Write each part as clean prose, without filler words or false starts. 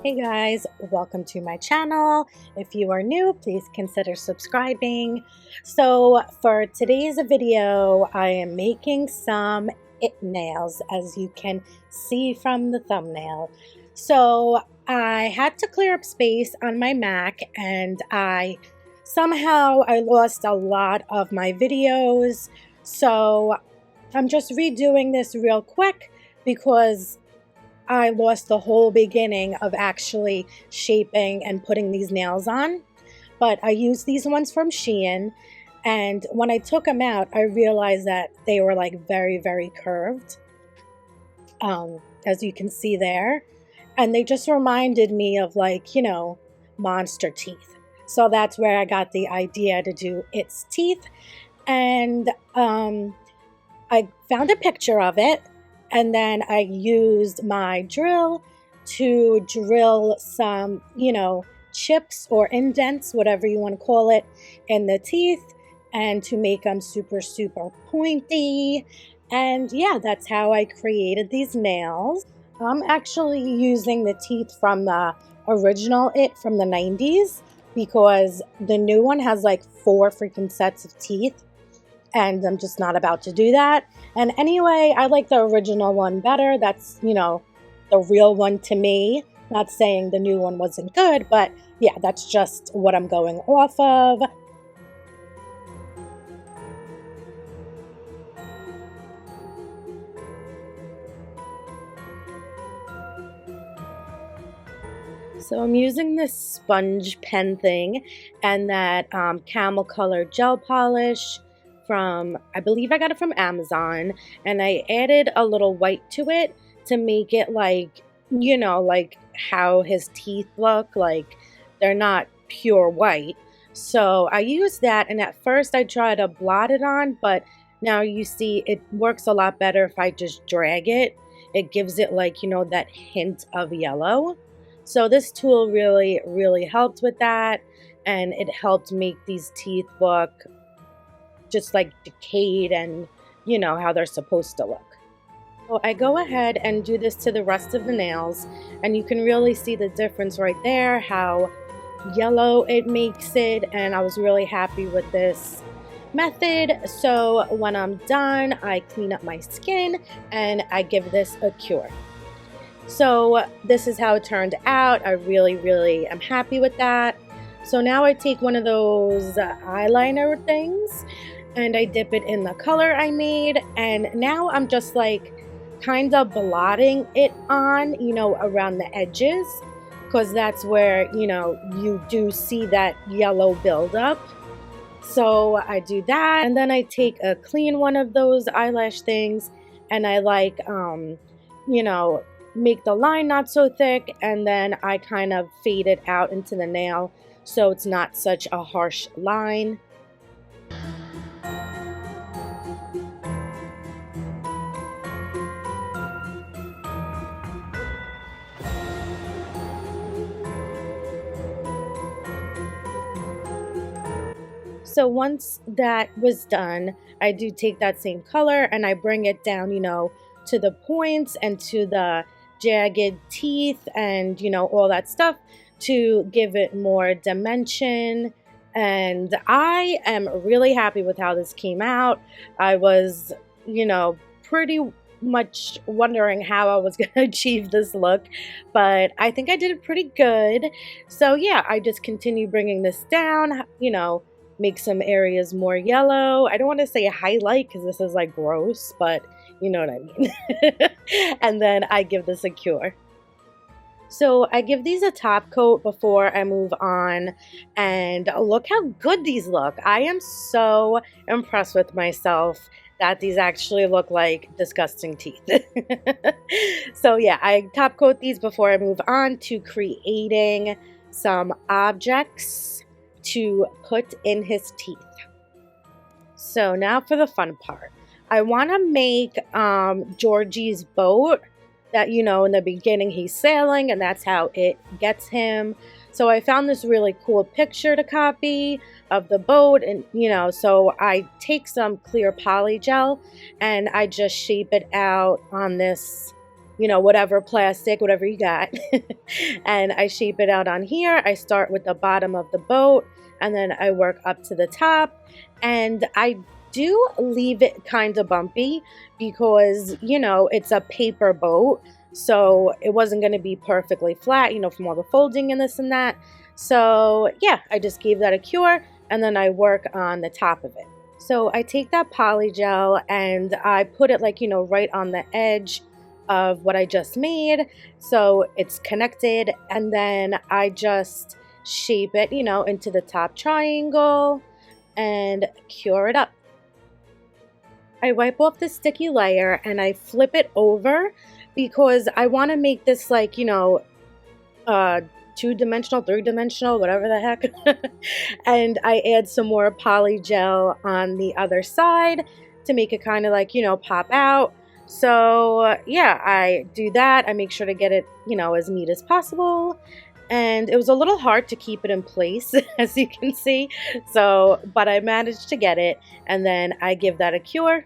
Hey guys, welcome to my channel. If you are new, please consider subscribing. So for today's video, I am making some it nails, as you can see from the thumbnail. So I had to clear up space on my Mac, and I lost a lot of my videos. So I'm just redoing this real quick because I lost the whole beginning of actually shaping and putting these nails on. But I used these ones from Shein, and when I took them out, I realized that they were like very, very curved, as you can see there. And they just reminded me of, like, you know, monster teeth. So that's where I got the idea to do its teeth. And I found a picture of it. And then I used my drill to drill some, you know, chips or indents, whatever you want to call it, in the teeth, and to make them super, super pointy. And yeah, that's how I created these nails. I'm actually using the teeth from the original It from the 90s because the new one has like 4 freaking sets of teeth. And I'm just not about to do that. And anyway, I like the original one better. That's, you know, the real one to me. Not saying the new one wasn't good, but yeah, that's just what I'm going off of. So I'm using this sponge pen thing and that camel color gel polish from, I believe I got it from Amazon, and I added a little white to it to make it like, you know, like how his teeth look, like they're not pure white. So I used that, and at first I tried to blot it on, but now you see it works a lot better if I just drag it. It gives it, like, you know, that hint of yellow. So this tool really, really helped with that, and it helped make these teeth look just like decayed and, you know, how they're supposed to look. So I go ahead and do this to the rest of the nails, and you can really see the difference right there, how yellow it makes it, and I was really happy with this method. So when I'm done, I clean up my skin and I give this a cure. So this is how it turned out. I really, really am happy with that. So now I take one of those eyeliner things and I dip it in the color I made, and now I'm just like kind of blotting it on, you know, around the edges, because that's where, you know, you do see that yellow buildup. So I do that, and then I take a clean one of those eyelash things and I like, you know, make the line not so thick, and then I kind of fade it out into the nail so it's not such a harsh line. So once that was done, I do take that same color and I bring it down, you know, to the points and to the jagged teeth and, you know, all that stuff to give it more dimension. And I am really happy with how this came out. I was, you know, pretty much wondering how I was going to achieve this look, but I think I did it pretty good. So yeah, I just continue bringing this down, you know, make some areas more yellow. I don't want to say highlight because this is like gross, but you know what I mean. And then I give this a cure. So I give these a top coat before I move on, and look how good these look. I am so impressed with myself that these actually look like disgusting teeth. So yeah, I top coat these before I move on to creating some objects to put in his teeth. So now for the fun part. I want to make Georgie's boat that, you know, in the beginning he's sailing and that's how it gets him. So I found this really cool picture to copy of the boat, and, you know, so I take some clear poly gel and I just shape it out on this you know, whatever plastic, whatever you got. And I shape it out on here. I start with the bottom of the boat and then I work up to the top. And I do leave it kind of bumpy because, you know, it's a paper boat. So it wasn't going to be perfectly flat, you know, from all the folding and this and that. So yeah, I just gave that a cure and then I work on the top of it. So I take that poly gel and I put it like, you know, right on the edge of what I just made. So it's connected and then I just shape it, you know, into the top triangle and cure it up. I wipe off the sticky layer and I flip it over because I want to make this like, you know, two-dimensional, three-dimensional, whatever the heck. And I add some more poly gel on the other side to make it kind of like, you know, pop out. So yeah, I do that. I make sure to get it, you know, as neat as possible. And it was a little hard to keep it in place, as you can see. So, but I managed to get it, and then I give that a cure.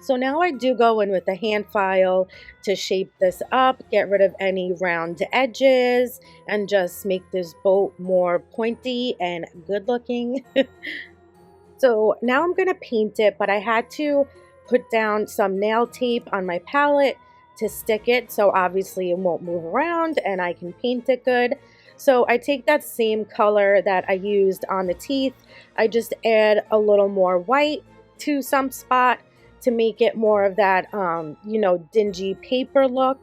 So now I do go in with a hand file to shape this up, get rid of any round edges, and just make this boat more pointy and good looking. So now I'm gonna paint it, but I had to put down some nail tape on my palette to stick it, so obviously it won't move around and I can paint it good. So I take that same color that I used on the teeth, I just add a little more white to some spot to make it more of that, you know, dingy paper look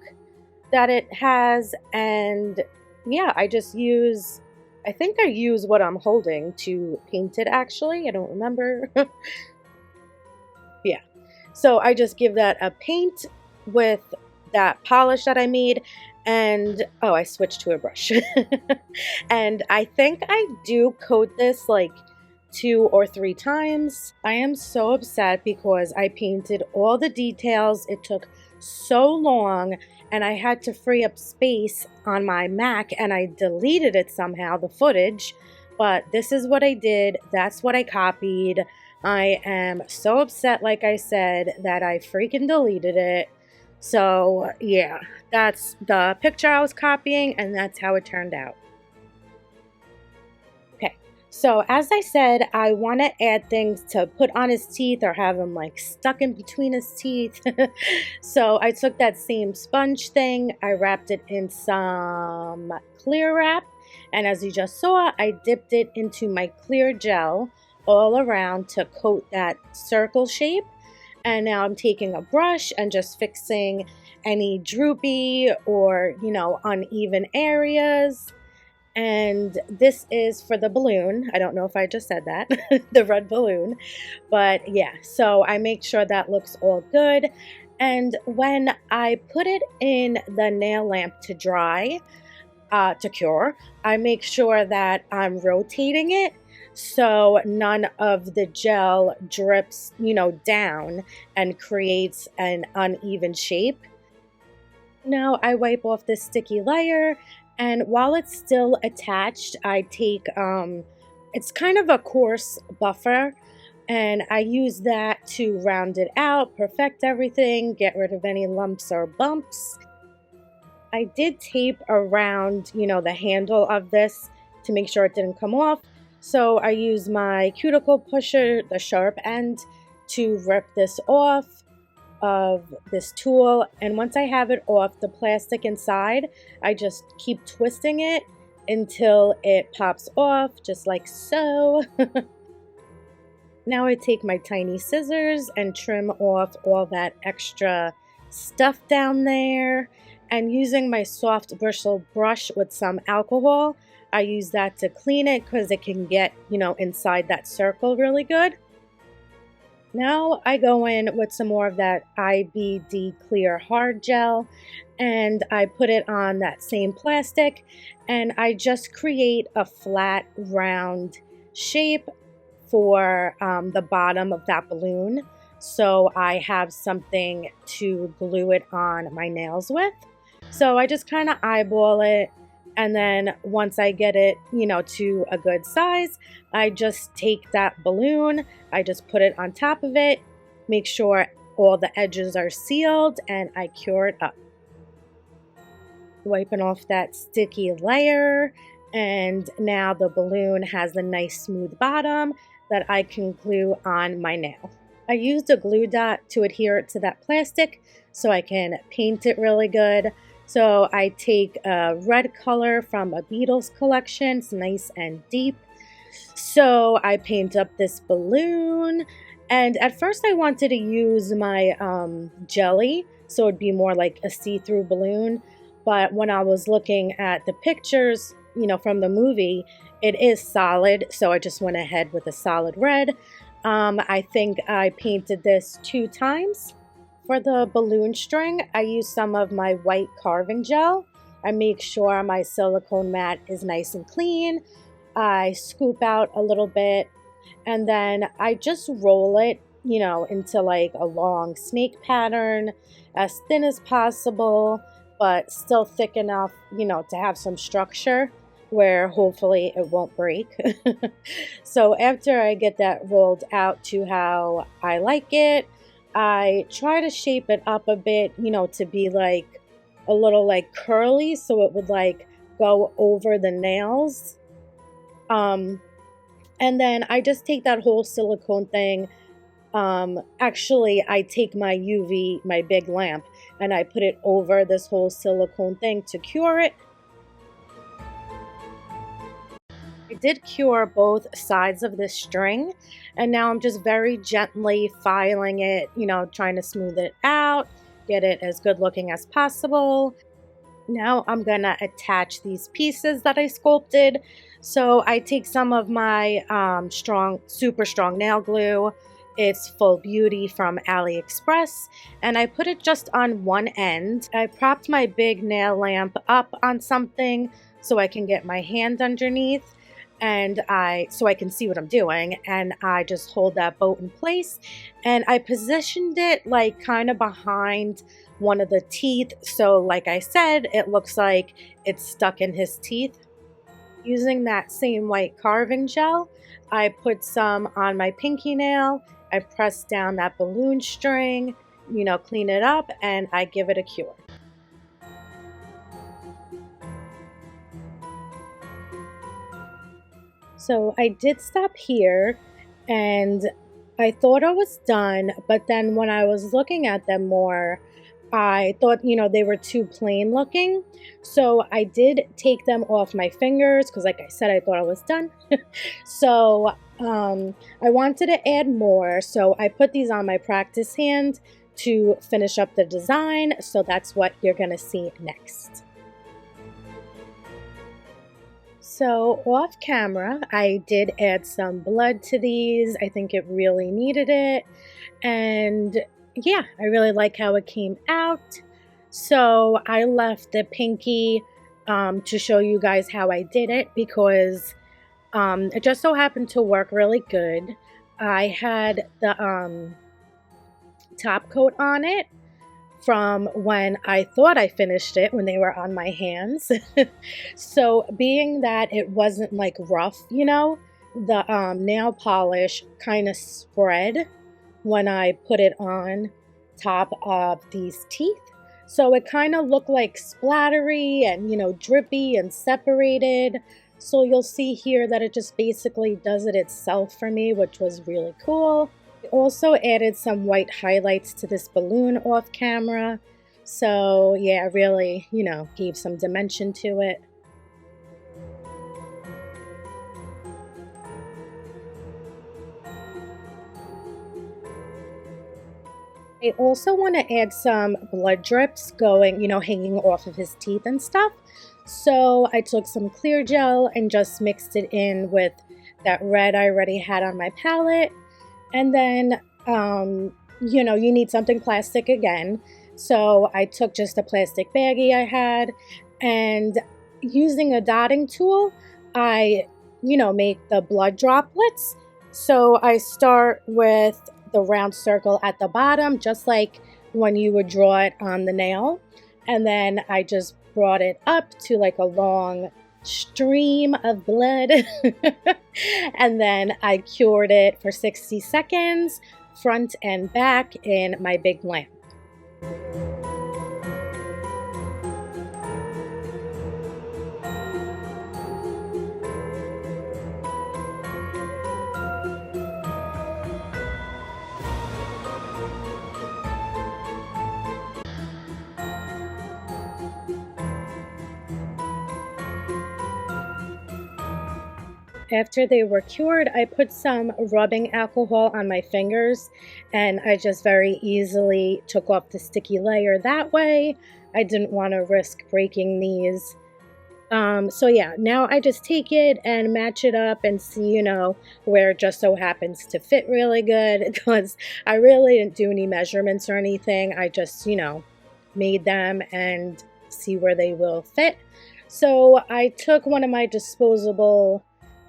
that it has. And yeah, I just use, I think I use what I'm holding to paint it actually, I don't remember. Yeah, so I just give that a paint with that polish that I made, and oh, I switched to a brush. And I think I do coat this like 2 or 3 times. I am so upset because I painted all the details. It took so long and I had to free up space on my Mac and I deleted it somehow, the footage. But this is what I did. That's what I copied. I am so upset, like I said, that I freaking deleted it. So yeah, that's the picture I was copying and that's how it turned out. Okay, so as I said, I want to add things to put on his teeth or have him like stuck in between his teeth. So I took that same sponge thing, I wrapped it in some clear wrap, and as you just saw, I dipped it into my clear gel all around to coat that circle shape. And now I'm taking a brush and just fixing any droopy or, you know, uneven areas. And this is for the balloon. I don't know if I just said that, the red balloon. But yeah, so I make sure that looks all good. And when I put it in the nail lamp to dry, to cure, I make sure that I'm rotating it so none of the gel drips, you know, down and creates an uneven shape. Now I wipe off this sticky layer, and while it's still attached, I take, it's kind of a coarse buffer, and I use that to round it out, perfect everything, get rid of any lumps or bumps. I did tape around, you know, the handle of this to make sure it didn't come off. So I use my cuticle pusher, the sharp end, to rip this off of this tool. And once I have it off the plastic inside, I just keep twisting it until it pops off, just like so. Now I take my tiny scissors and trim off all that extra stuff down there. And using my soft bristle brush with some alcohol, I use that to clean it because it can get, you know, inside that circle really good. Now I go in with some more of that IBD clear hard gel and I put it on that same plastic and I just create a flat round shape for the bottom of that balloon. So I have something to glue it on my nails with. So I just kind of eyeball it. And then once I get it, you know, to a good size, I just take that balloon, I just put it on top of it, make sure all the edges are sealed, and I cure it up. Wiping off that sticky layer, and now the balloon has a nice smooth bottom that I can glue on my nail. I used a glue dot to adhere it to that plastic so I can paint it really good. So I take a red color from a Beetles collection. It's nice and deep. So I paint up this balloon, and at first I wanted to use my jelly so it'd be more like a see-through balloon. But when I was looking at the pictures, you know, from the movie, it is solid, so I just went ahead with a solid red. I think I painted this 2 times. For the balloon string, I use some of my white carving gel. I make sure my silicone mat is nice and clean. I scoop out a little bit, and then I just roll it, you know, into like a long snake pattern, as thin as possible, but still thick enough, you know, to have some structure where hopefully it won't break. So after I get that rolled out to how I like it, I try to shape it up a bit, you know, to be like a little like curly, so it would like go over the nails. And then I just take that whole silicone thing. Actually, I take my UV, my big lamp, and I put it over this whole silicone thing to cure it. I did cure both sides of this string, and now I'm just very gently filing it, you know, trying to smooth it out, get it as good looking as possible. Now I'm gonna attach these pieces that I sculpted. So I take some of my super strong nail glue. It's Full Beauty from AliExpress, and I put it just on one end. I propped my big nail lamp up on something so I can get my hand underneath, and so I can see what I'm doing, and I just hold that boat in place, and I positioned it like kind of behind one of the teeth, so like I said, it looks like it's stuck in his teeth. Using that same white carving gel, I put some on my pinky nail. I press down that balloon string, you know, clean it up, and I give it a cure. So I did stop here, and I thought I was done, but then when I was looking at them more, I thought, you know, they were too plain looking. So I did take them off my fingers because, like I said, I thought I was done. So I wanted to add more. So I put these on my practice hand to finish up the design. So that's what you're going to see next. So off camera, I did add some blood to these. I think it really needed it. And yeah, I really like how it came out. So I left the pinky to show you guys how I did it because it just so happened to work really good. I had the top coat on it from when I thought I finished it, when they were on my hands. So being that it wasn't like rough, you know, the nail polish kind of spread when I put it on top of these teeth. So it kind of looked like splattery and, you know, drippy and separated. So you'll see here that it just basically does it itself for me, which was really cool. I also added some white highlights to this balloon off camera. So yeah, really, you know, gave some dimension to it. I also want to add some blood drips going, you know, hanging off of his teeth and stuff. So I took some clear gel and just mixed it in with that red I already had on my palette. And then, you know, you need something plastic again. So I took just a plastic baggie I had, and using a dotting tool, I, you know, make the blood droplets. So I start with the round circle at the bottom, just like when you would draw it on the nail. And then I just brought it up to like a long stream of blood. And then I cured it for 60 seconds, front and back, in my big lamp. After they were cured, I put some rubbing alcohol on my fingers, and I just very easily took off the sticky layer that way. I didn't want to risk breaking these. So yeah, now I just take it and match it up and see, where it just so happens to fit really good, because I really didn't do any measurements or anything. I just, made them and see where they will fit. So I took one of my disposable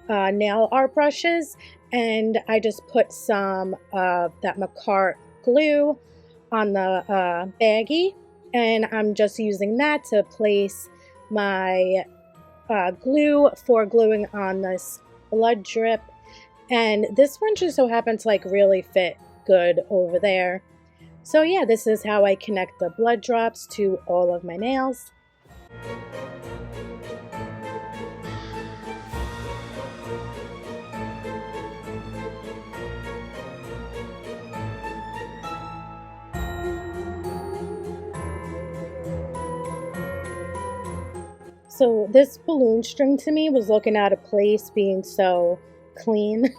nail art brushes, and I just put some of that Makartt glue on the baggie, and I'm just using that to place my glue for gluing on this blood drip. And this one just so happens to really fit good over there. So yeah, this is how I connect the blood drops to all of my nails. So this balloon string to me was looking out of place being so clean.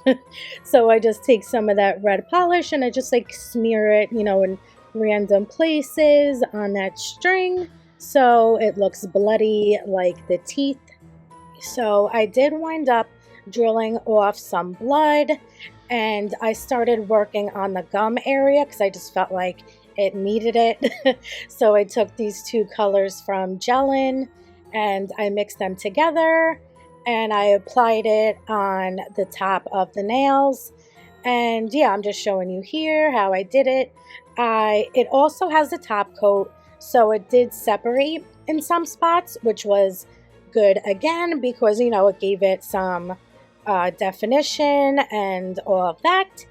So I just take some of that red polish and I just smear it, in random places on that string so it looks bloody like the teeth. So I did wind up drilling off some blood, and I started working on the gum area because I just felt like it needed it. So I took these two colors from Gellen and I mixed them together, and I applied it on the top of the nails. And yeah, I'm just showing you here how I did it. It also has a top coat, so it did separate in some spots, which was good again because, it gave it some definition and all of that.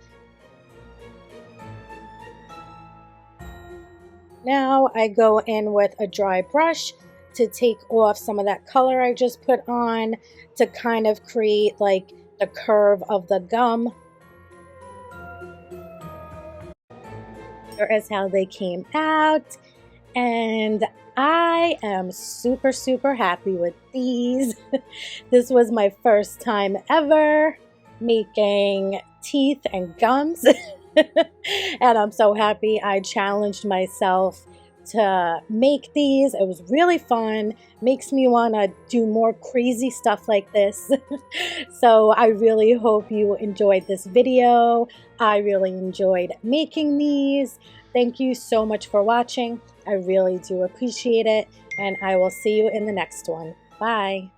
Now I go in with a dry brush to take off some of that color I just put on to kind of create the curve of the gum. Here is how they came out, and I am super, super happy with these. This was my first time ever making teeth and gums, and I'm so happy I challenged myself to make these. It was really fun. Makes me want to do more crazy stuff like this. So I really hope you enjoyed this video. I really enjoyed making these. Thank you so much for watching. I really do appreciate it, and I will see you in the next one. Bye.